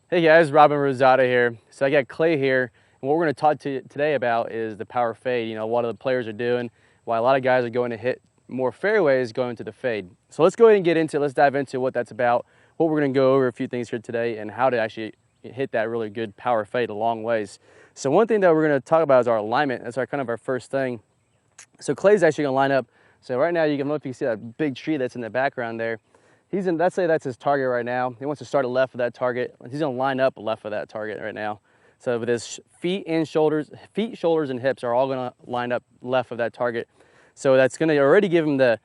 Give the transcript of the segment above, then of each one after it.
Hey guys, Robin Rosada here. So I got Clay here, and what we're going to talk to you today about is the power fade. You know, what the players are doing, why a lot of guys are going to hit more fairways going to the fade. So let's go ahead and get into it. Let's dive into what that's about, what we're going to go over a few things here today, and how to actually hit that really good power fade a long ways. So one thing that we're going to talk about is our alignment. That's our kind of our first thing. So Clay's actually going to line up. So right now, you can look, if you see that big tree that's in the background there. He's in, let's say that's his target right now. He wants to start left of that target. He's gonna line up left of that target right now. So with his feet, shoulders, and hips are all gonna line up left of that target. So that's gonna already give him the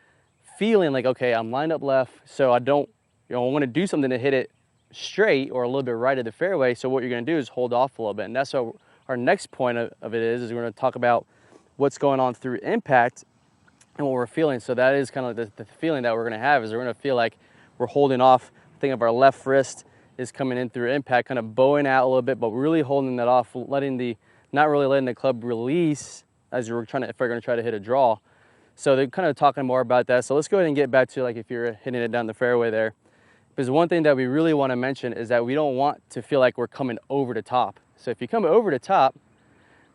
feeling like, okay, I'm lined up left, so I don't, I wanna do something to hit it straight or a little bit right of the fairway. So what you're gonna do is hold off a little bit. And that's what our next point of it is we're gonna talk about what's going on through impact and what we're feeling. So that is kind of the feeling that we're gonna have is we're gonna feel like we're holding off. Think of our left wrist is coming in through impact, kind of bowing out a little bit, but really holding that off, not really letting the club release as you're trying to, if we're gonna try to hit a draw. So they're kind of talking more about that. So let's go ahead and get back to like if you're hitting it down the fairway there. Because one thing that we really wanna mention is that we don't want to feel like we're coming over the top. So if you come over the top,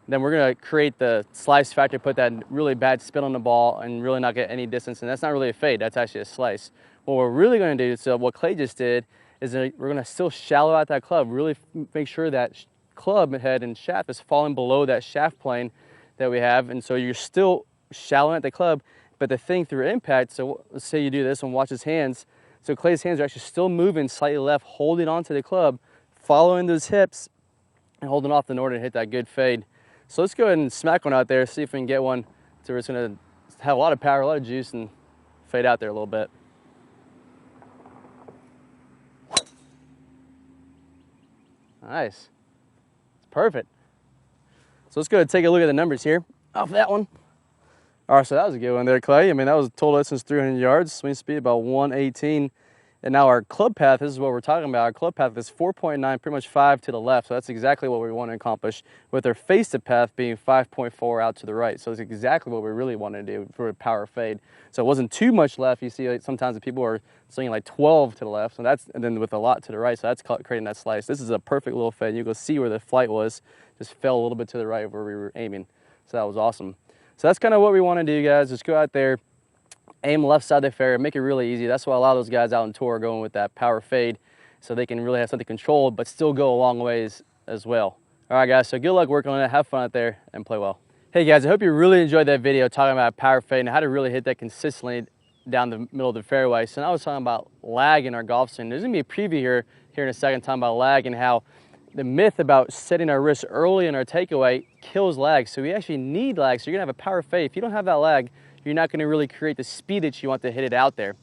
then we're gonna create the slice factor, put that really bad spin on the ball and really not get any distance. And that's not really a fade, that's actually a slice. What we're really gonna do, so what Clay just did, is we're gonna still shallow out that club, really make sure that club head and shaft is falling below that shaft plane that we have. And so you're still shallowing at the club, but the thing through impact, so let's say you do this and watch his hands. So Clay's hands are actually still moving slightly left, holding onto the club, following those hips and holding off in order to hit that good fade. So let's go ahead and smack one out there, see if we can get one to where it's gonna have a lot of power, a lot of juice, and fade out there a little bit. Nice, it's perfect. So let's go ahead and take a look at the numbers here off that one. All right, so that was a good one there, Clay. I mean, that was total distance 300 yards, swing speed about 118. And now our club path, this is what we're talking about. Our club path is 4.9, pretty much 5 to the left. So that's exactly what we want to accomplish, with our face-to path being 5.4 out to the right. So it's exactly what we really want to do for a power fade. So it wasn't too much left. You see, like, sometimes the people are swinging like 12 to the left, and then with a lot to the right. So that's creating that slice. This is a perfect little fade. You go see where the flight was, just fell a little bit to the right where we were aiming. So that was awesome. So that's kind of what we want to do, guys. Just go out there, aim left side of the fairway, make it really easy. That's why a lot of those guys out on tour are going with that power fade, so they can really have something controlled, but still go a long ways as well. All right, guys, so good luck working on it. Have fun out there and play well. Hey, guys, I hope you really enjoyed that video talking about power fade and how to really hit that consistently down the middle of the fairway. So now I was talking about lag in our golf swing. There's going to be a preview here in a second, talking about lag and how the myth about setting our wrists early in our takeaway kills lag. So we actually need lag. So you're going to have a power fade. If you don't have that lag, you're not going to really create the speed that you want to hit it out there.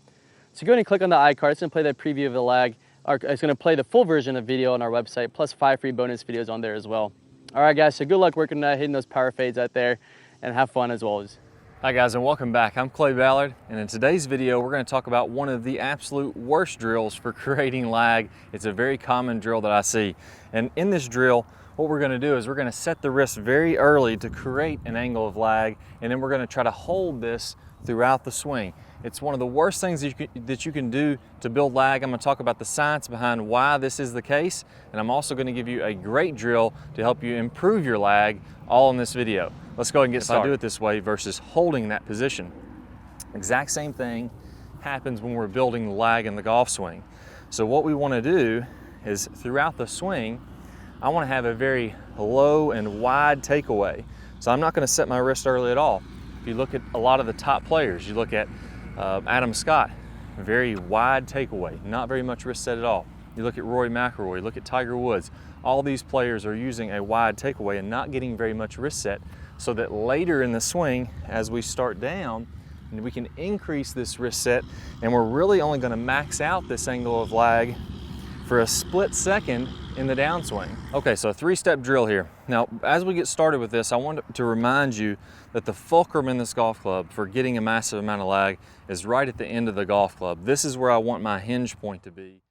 So go ahead and click on the iCard. It's going to play that preview of the lag. It's going to play the full version of the video on our website, plus 5 free bonus videos on there as well. All right, guys, so good luck working hitting those power fades out there, and have fun as always. Hi guys, and welcome back. I'm Clay Ballard, and in today's video we're going to talk about one of the absolute worst drills for creating lag. It's a very common drill that I see. And in this drill, what we're going to do is we're going to set the wrist very early to create an angle of lag, and then we're going to try to hold this throughout the swing. It's one of the worst things that you can do to build lag. I'm going to talk about the science behind why this is the case, and I'm also going to give you a great drill to help you improve your lag, all in this video. Let's go ahead and get started. If I do it this way versus holding that position, exact same thing happens when we're building lag in the golf swing. So what we want to do is throughout the swing, I want to have a very low and wide takeaway. So I'm not going to set my wrist early at all. If you look at a lot of the top players, you look at Adam Scott, very wide takeaway, not very much wrist set at all. You look at Rory McIlroy, you look at Tiger Woods. All these players are using a wide takeaway and not getting very much wrist set, so that later in the swing, as we start down, we can increase this wrist set, and we're really only going to max out this angle of lag for a split second in the downswing. Okay, so a 3-step drill here. Now, as we get started with this, I want to remind you that the fulcrum in this golf club for getting a massive amount of lag is right at the end of the golf club. This is where I want my hinge point to be.